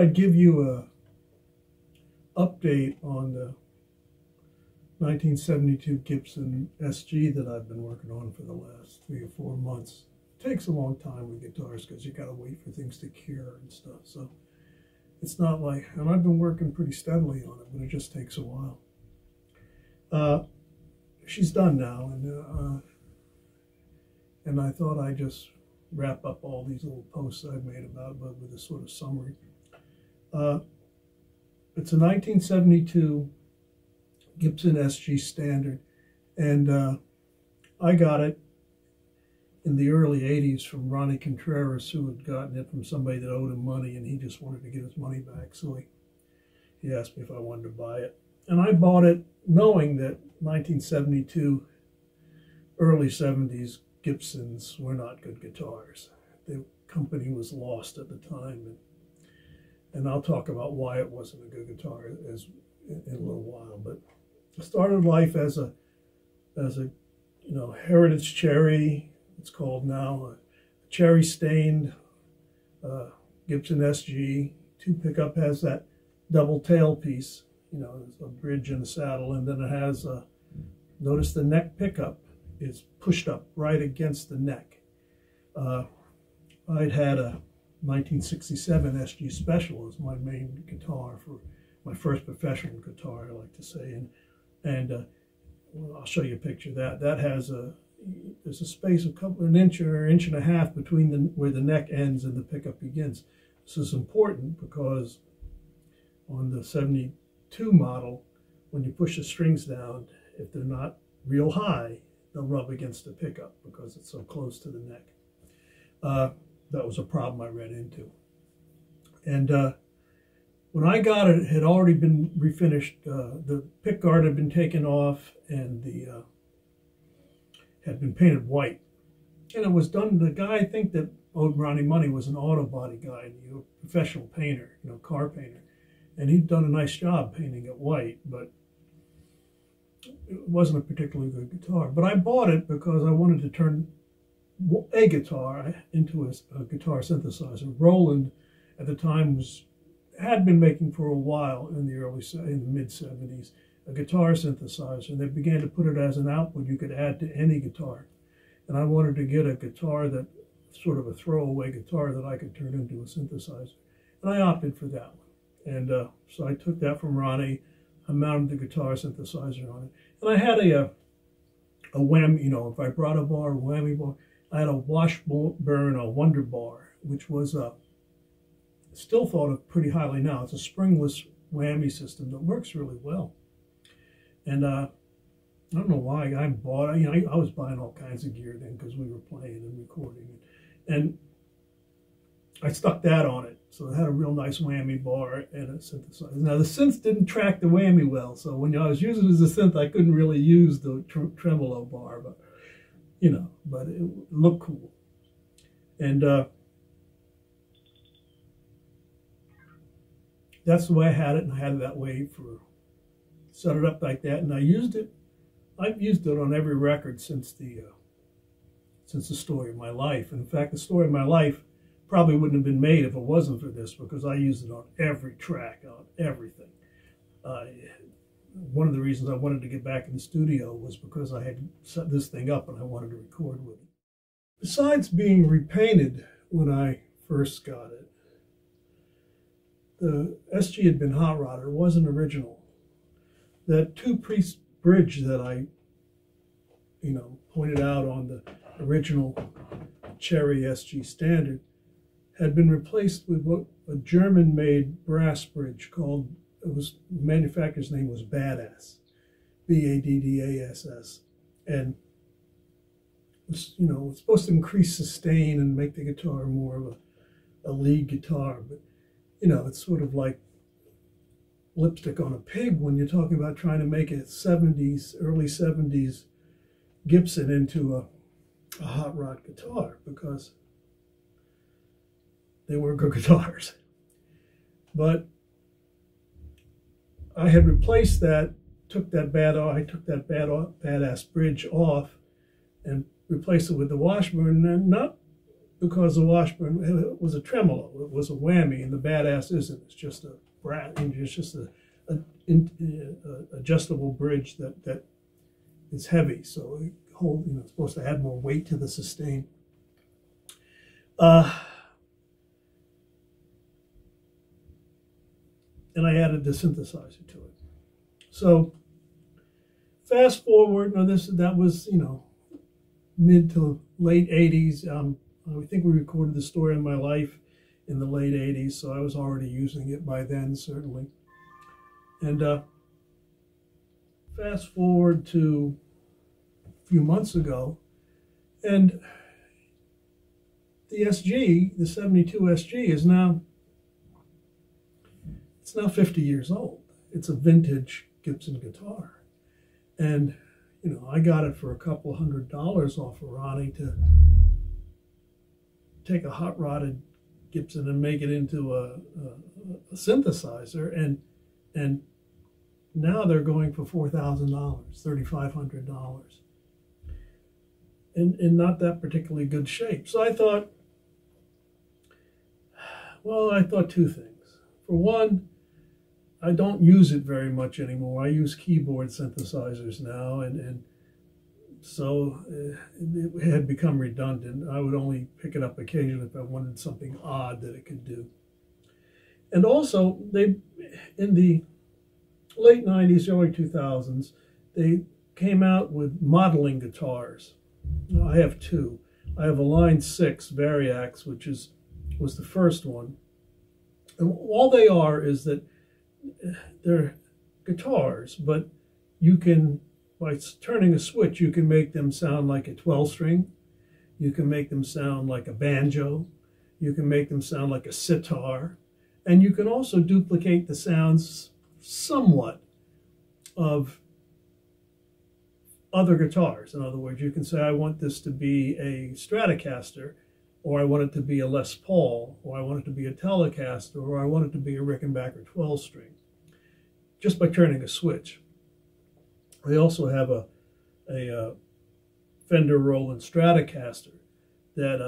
I'd give you a update on the 1972 Gibson SG that I've been working on for the last 3 or 4 months. It takes a long time with guitars because you got to wait for things to cure and stuff. So it's not like, and I've been working pretty steadily on it, but it just takes a while. She's done now, and I thought I'd just wrap up all these little posts I've made about it with a sort of summary. It's a 1972 Gibson SG Standard, and I got it in the early 80s from Ronnie Contreras, who had gotten it from somebody that owed him money, and he just wanted to get his money back, so he asked me if I wanted to buy it. And I bought it knowing that 1972, early 70s Gibsons were not good guitars. The company was lost at the time, and I'll talk about why it wasn't a good guitar in a little while. But I started life as a Heritage Cherry. It's called now a cherry stained Gibson SG. 2 pickup, has that double tailpiece, there's a bridge and a saddle, and then it has notice the neck pickup is pushed up right against the neck. I'd had a 1967 SG Special as my main guitar for my first professional guitar, I like to say, and well, I'll show you a picture of that. That has there's a space an inch or inch and a half between where the neck ends and the pickup begins. This is important because on the 72 model, when you push the strings down, if they're not real high, they'll rub against the pickup because it's so close to the neck. That was a problem I ran into. And when I got it, it had already been refinished. The pick guard had been taken off, and the had been painted white. And it was done, the guy I think that owed Ronnie money was an auto body guy, professional painter, car painter. And he'd done a nice job painting it white, but it wasn't a particularly good guitar. But I bought it because I wanted to turn a guitar into a guitar synthesizer. Roland at the time had been making for a while in the mid-70s a guitar synthesizer, and they began to put it as an output you could add to any guitar. And I wanted to get a guitar that sort of a throwaway guitar that I could turn into a synthesizer, and I opted for that one. And so I took that from Ronnie. I mounted the guitar synthesizer on it, and I had a whammy, a vibrato bar, a whammy bar. I had a Washburn, a Wonder Bar, which was still thought of pretty highly now. It's a springless whammy system that works really well. And I don't know why I bought it. I was buying all kinds of gear then because we were playing and recording. And I stuck that on it. So it had a real nice whammy bar and a synthesizer. Now the synth didn't track the whammy well, so when I was using it as a synth, I couldn't really use the tremolo bar, but but it looked cool. And that's the way I had it, and I had it that way set it up like that, and I used it. I've used it on every record since the story of my life. And in fact, the story of my life probably wouldn't have been made if it wasn't for this, because I used it on every track, on everything. One of the reasons I wanted to get back in the studio was because I had set this thing up and I wanted to record with it. Besides being repainted when I first got it, the SG had been hot rodded. It wasn't original. That 2-piece bridge that I, pointed out on the original Cherry SG Standard had been replaced with what a German-made brass bridge called, the manufacturer's name was Badass, B-A-D-D-A-S-S, and it's supposed to increase sustain and make the guitar more of a lead guitar, but it's sort of like lipstick on a pig when you're talking about trying to make a early 70s Gibson into a hot rod guitar, because they were good guitars. But I had replaced that, took that Badass bridge off and replaced it with the Washburn, and not because the Washburn was a tremolo. It was a whammy, and the Badass isn't. It's just a adjustable bridge that is heavy, so it it's supposed to add more weight to the sustain. And I added the synthesizer to it. So fast forward, that was mid to late 80s. I think we recorded The Story of My Life in the late 80s, so I was already using it by then, certainly. And fast forward to a few months ago, and the SG, the 72 SG, is now 50 years old. It's a vintage Gibson guitar. And, I got it for a couple $100 off of Ronnie to take a hot-rodded Gibson and make it into a synthesizer. And now they're going for $4,000, $3,500. In not that particularly good shape. So I thought two things. For one, I don't use it very much anymore. I use keyboard synthesizers now, and so it had become redundant. I would only pick it up occasionally if I wanted something odd that it could do. And also, in the late 90s, early 2000s, they came out with modeling guitars. I have two. I have a Line 6 Variax, which was the first one. And all they are is that they're guitars, but you can, by turning a switch, you can make them sound like a 12-string. You can make them sound like a banjo. You can make them sound like a sitar. And you can also duplicate the sounds somewhat of other guitars. In other words, you can say, I want this to be a Stratocaster, or I want it to be a Les Paul, or I want it to be a Telecaster, or I want it to be a Rickenbacker 12-string, just by turning a switch. They also have a Fender Roland Stratocaster that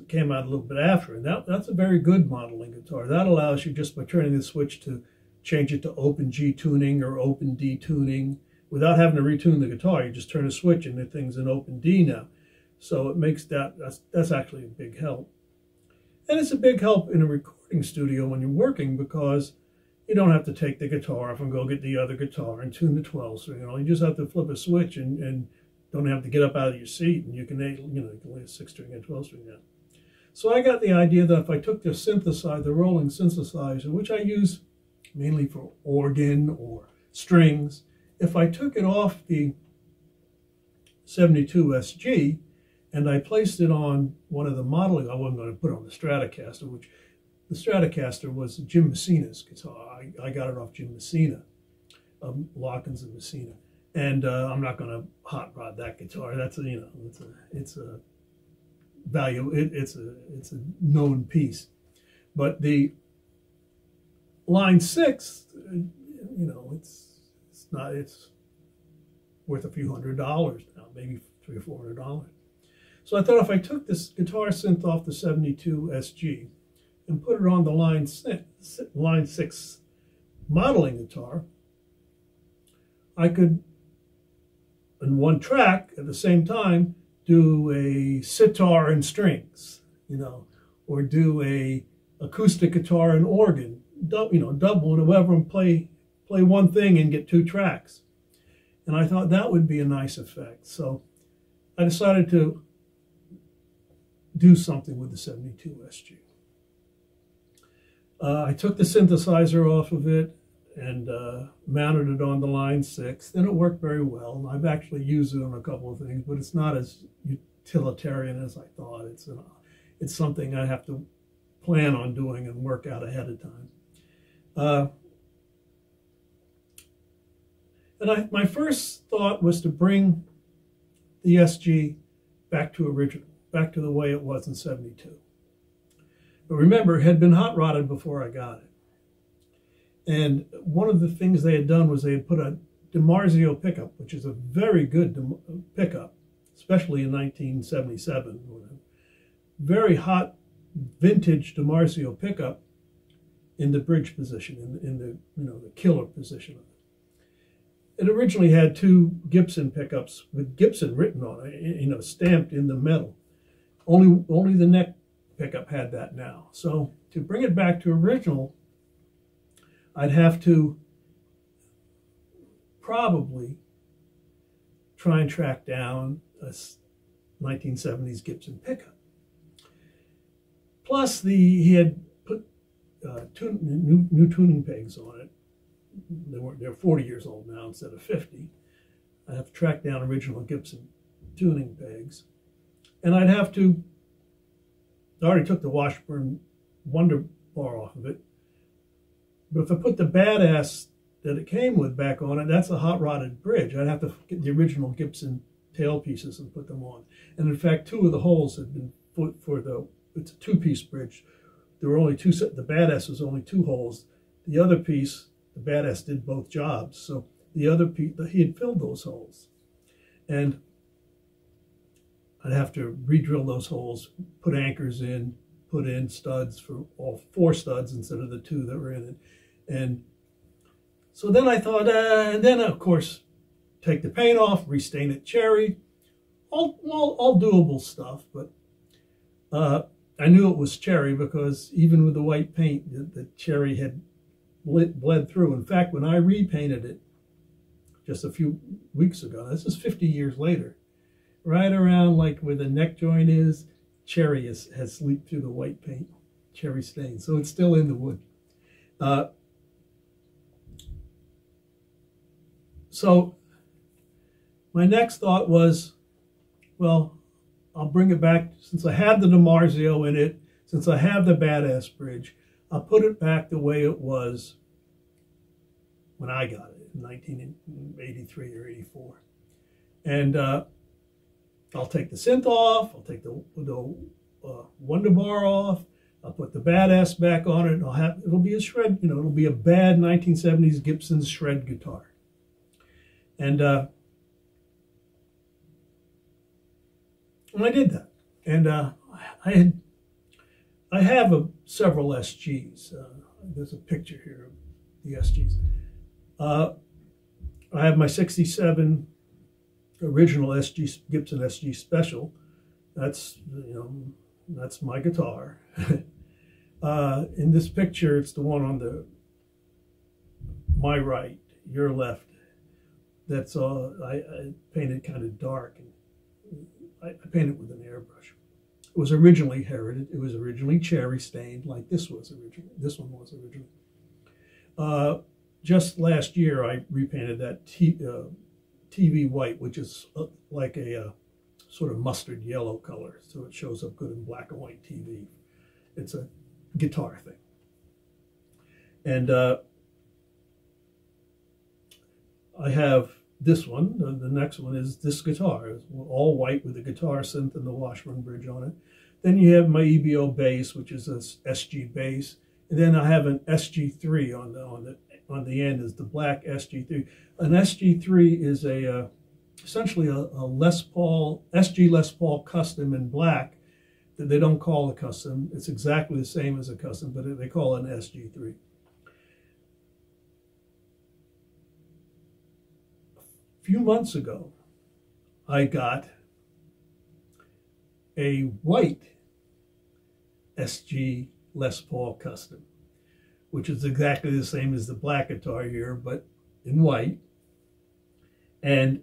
came out a little bit after, and that's a very good modeling guitar. That allows you, just by turning the switch, to change it to open G tuning or open D tuning without having to retune the guitar. You just turn a switch and the thing's in open D now. So it makes that's actually a big help. And it's a big help in a recording studio when you're working, because you don't have to take the guitar off and go get the other guitar and tune the 12 string. You just have to flip a switch and don't have to get up out of your seat, and you can lay a 6-string and 12-string down. So I got the idea that if I took the synthesizer, the Roland synthesizer, which I use mainly for organ or strings, if I took it off the 72 SG and I placed it on one of the modeling, I wasn't going to put it on the Stratocaster, which the Stratocaster was Jim Messina's guitar. I got it off Jim Messina, Lockins and Messina, and I'm not going to hot rod that guitar. That's it's a value. It's a known piece, but the Line 6, it's worth a few $100 now, maybe $300 or $400. So I thought if I took this guitar synth off the 72 SG and put it on the Line 6 modeling guitar, I could, in one track at the same time, do a sitar and strings, or do a acoustic guitar and organ, double and whatever, and play one thing and get two tracks. And I thought that would be a nice effect. So I decided to do something with the 72 SG. I took the synthesizer off of it and mounted it on the Line 6. Then it worked very well. I've actually used it on a couple of things, but it's not as utilitarian as I thought. It's something I have to plan on doing and work out ahead of time. And my first thought was to bring the SG back to original, back to the way it was in 72. But remember, it had been hot rodded before I got it. And one of the things they had done was they had put a DiMarzio pickup, which is a very good pickup, especially in 1977, very hot vintage DiMarzio pickup in the bridge position, in the the killer position. It originally had two Gibson pickups with Gibson written on it, stamped in the metal. Only the neck pickup had that now. So to bring it back to original, I'd have to probably try and track down a 1970s Gibson pickup. Plus, he had put new tuning pegs on it. They're 40 years old now instead of 50. I'd have to track down original Gibson tuning pegs. And I'd have to, I already took the Washburn Wonder Bar off of it. But if I put the Badass that it came with back on it, that's a hot rodded bridge. I'd have to get the original Gibson tail pieces and put them on. And in fact, two of the holes had been put for it's a two-piece bridge. There were only two, the Badass was only two holes. The other piece, the Badass did both jobs. So the other piece, he had filled those holes. And I'd have to re-drill those holes, put anchors in, put in studs for all four studs instead of the two that were in it. And so then I thought, and then of course, take the paint off, restain it cherry, all doable stuff. But I knew it was cherry because even with the white paint, the cherry had bled through. In fact, when I repainted it just a few weeks ago, this is 50 years later, right around like where the neck joint is, cherry has leaked through the white paint, cherry stain. So it's still in the wood. So my next thought was, well, I'll bring it back, since I have the DiMarzio in it, since I have the Badass bridge, I'll put it back the way it was when I got it in 1983 or 84. And I'll take the synth off, I'll take the Wonder Bar off, I'll put the Badass back on it, and it'll be a shred, it'll be a bad 1970s Gibson shred guitar. And I did that. And I have several SGs. There's a picture here of the SGs. I have my 67 original Gibson SG Special. That's, that's my guitar. In this picture, it's the one on my right, your left. That's I painted kind of dark. And I painted with an airbrush. It was originally heritage. It was originally cherry stained, like this was originally. This one was originally. Just last year, I repainted that TV white, which is like a sort of mustard yellow color, so it shows up good in black and white TV. It's a guitar thing. And I have this one. The next one is this guitar. It's all white with the guitar synth and the Washburn bridge on it. Then you have my EBO bass, which is a SG bass. And then I have an SG3 on the end is the black SG3. An SG3 is essentially a Les Paul, SG Les Paul custom in black that they don't call a custom. It's exactly the same as a custom, but they call it an SG3. A few months ago, I got a white SG Les Paul custom, which is exactly the same as the black guitar here, but in white. And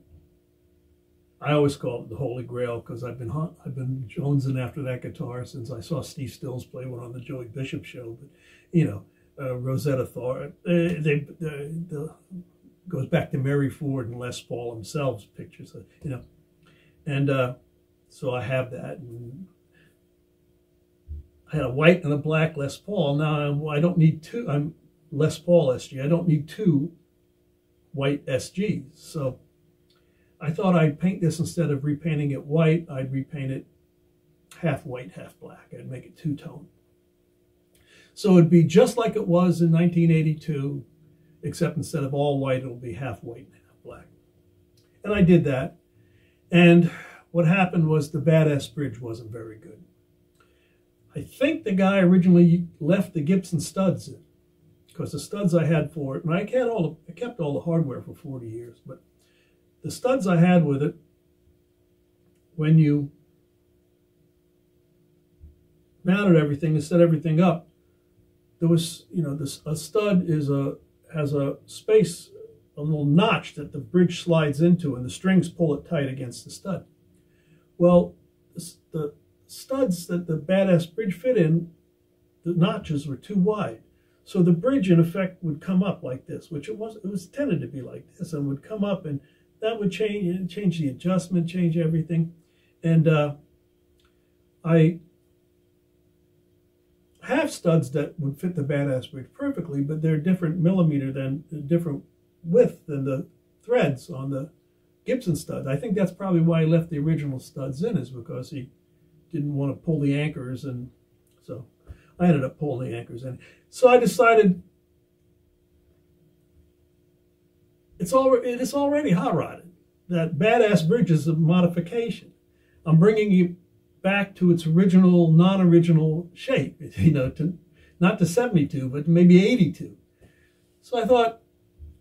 I always call it the Holy Grail because I've been jonesing after that guitar since I saw Steve Stills play one on the Joey Bishop show. But Rosetta Tharpe, goes back to Mary Ford and Les Paul themselves pictures, and so I have that. And I had a white and a black Les Paul. Now I don't need two. I'm Les Paul SG. I don't need two white SGs. So I thought I'd paint this instead of repainting it white. I'd repaint it half white, half black. I'd make it two-tone. So it'd be just like it was in 1982, except instead of all white, it'll be half white and half black. And I did that. And what happened was the Badass bridge wasn't very good. I think the guy originally left the Gibson studs in, because the studs I had for it, and I kept all the hardware for 40 years, but the studs I had with it, when you mounted everything and set everything up, there was, a stud has a space, a little notch that the bridge slides into, and the strings pull it tight against the stud. Well, the studs that the Badass bridge fit in, the notches were too wide. So the bridge, in effect, would come up like this, which it was tended to be like this, and would come up, and that would change the adjustment, change everything. And I have studs that would fit the Badass bridge perfectly, but they're different different width than the threads on the Gibson stud. I think that's probably why he left the original studs in, is because he didn't want to pull the anchors, and so I ended up pulling the anchors in. So I decided it is already hot rodded. That Badass bridge is a modification. I'm bringing it back to its original, non-original shape, not to 72, but maybe 82. So I thought,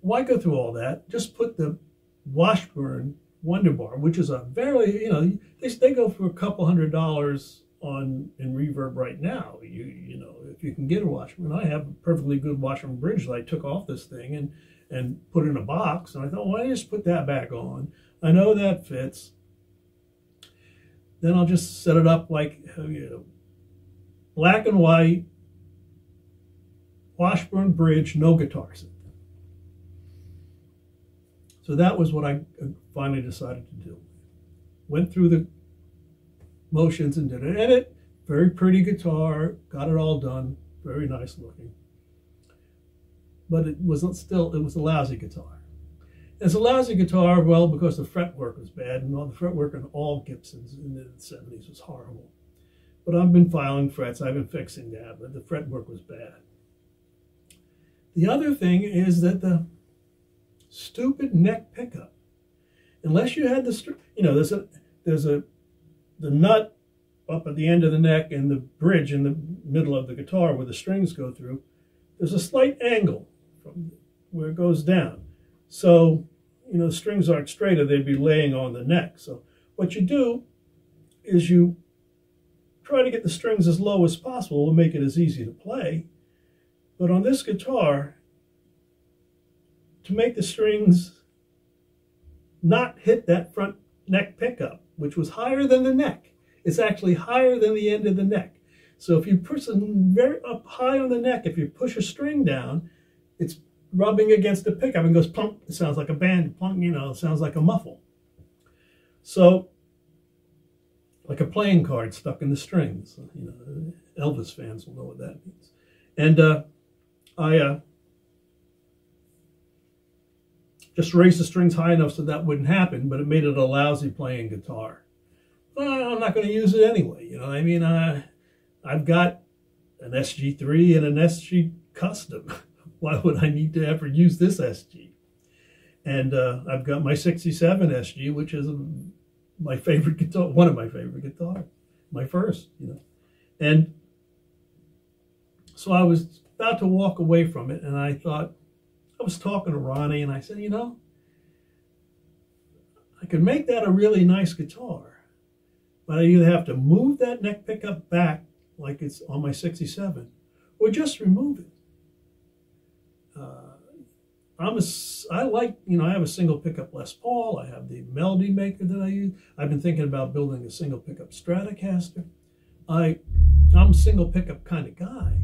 why go through all that? Just put the Washburn Wonderbar, which is a very, they go for a couple $100 in Reverb right now. If you can get a Washburn. I have a perfectly good Washburn bridge that I took off this thing and put in a box, and I thought, why don't I just put that back on? I know that fits. Then I'll just set it up like, black and white, Washburn bridge, no guitars. So that was what I finally decided to do. Went through the motions and did an edit. Very pretty guitar, got it all done, very nice looking. But it was a lousy guitar. It's a lousy guitar, well, because the fretwork was bad, and all the fretwork on all Gibsons in the 70s was horrible. But I've been filing frets, I've been fixing that, but the fretwork was bad. The other thing is that the stupid neck pickup, unless you had the, there's the nut up at the end of the neck and the bridge in the middle of the guitar where the strings go through, there's a slight angle from where it goes down. So, the strings aren't straighter, they'd be laying on the neck. So what you do is you try to get the strings as low as possible to make it as easy to play. But on this guitar, to make the strings not hit that front neck pickup, which was higher than the neck, it's actually higher than the end of the neck. So if you push them very up high on the neck, if you push a string down, it's rubbing against the pickup and goes plunk. It sounds like a band, plunk, it sounds like a muffle. So, like a playing card stuck in the strings. Elvis fans will know what that means. And I just raised the strings high enough so that wouldn't happen, but it made it a lousy playing guitar. Well, I'm not going to use it anyway. I've got an SG3 and an SG Custom. Why would I need to ever use this SG? And I've got my 67 SG, which is my favorite guitar, one of my favorite guitars, my first, And so I was about to walk away from it, and I thought, I was talking to Ronnie, and I said, I could make that a really nice guitar, but I either have to move that neck pickup back like it's on my 67, or just remove it. I have a single pickup Les Paul. I have the Melody Maker that I use. I've been thinking about building a single pickup Stratocaster. I'm a single pickup kind of guy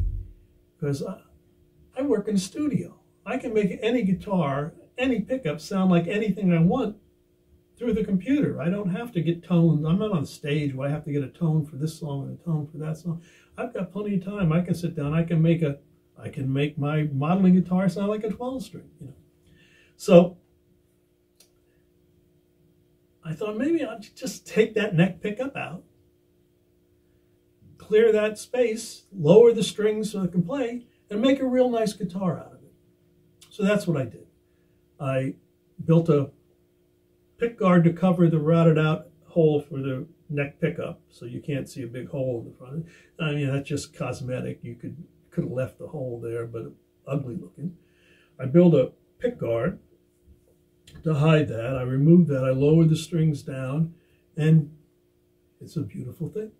because I work in a studio. I can make any guitar, any pickup sound like anything I want through the computer. I don't have to get tones. I'm not on stage where I have to get a tone for this song and a tone for that song. I've got plenty of time. I can sit down. I can make my modeling guitar sound like a 12-string, So I thought maybe I'll just take that neck pickup out, clear that space, lower the strings so I can play, and make a real nice guitar out of it. So that's what I did. I built a pick guard to cover the routed out hole for the neck pickup, so you can't see a big hole in the front. I mean, that's just cosmetic. You could have left the hole there, but ugly looking. I built a pick guard to hide that. I removed that. I lowered the strings down, and it's a beautiful thing.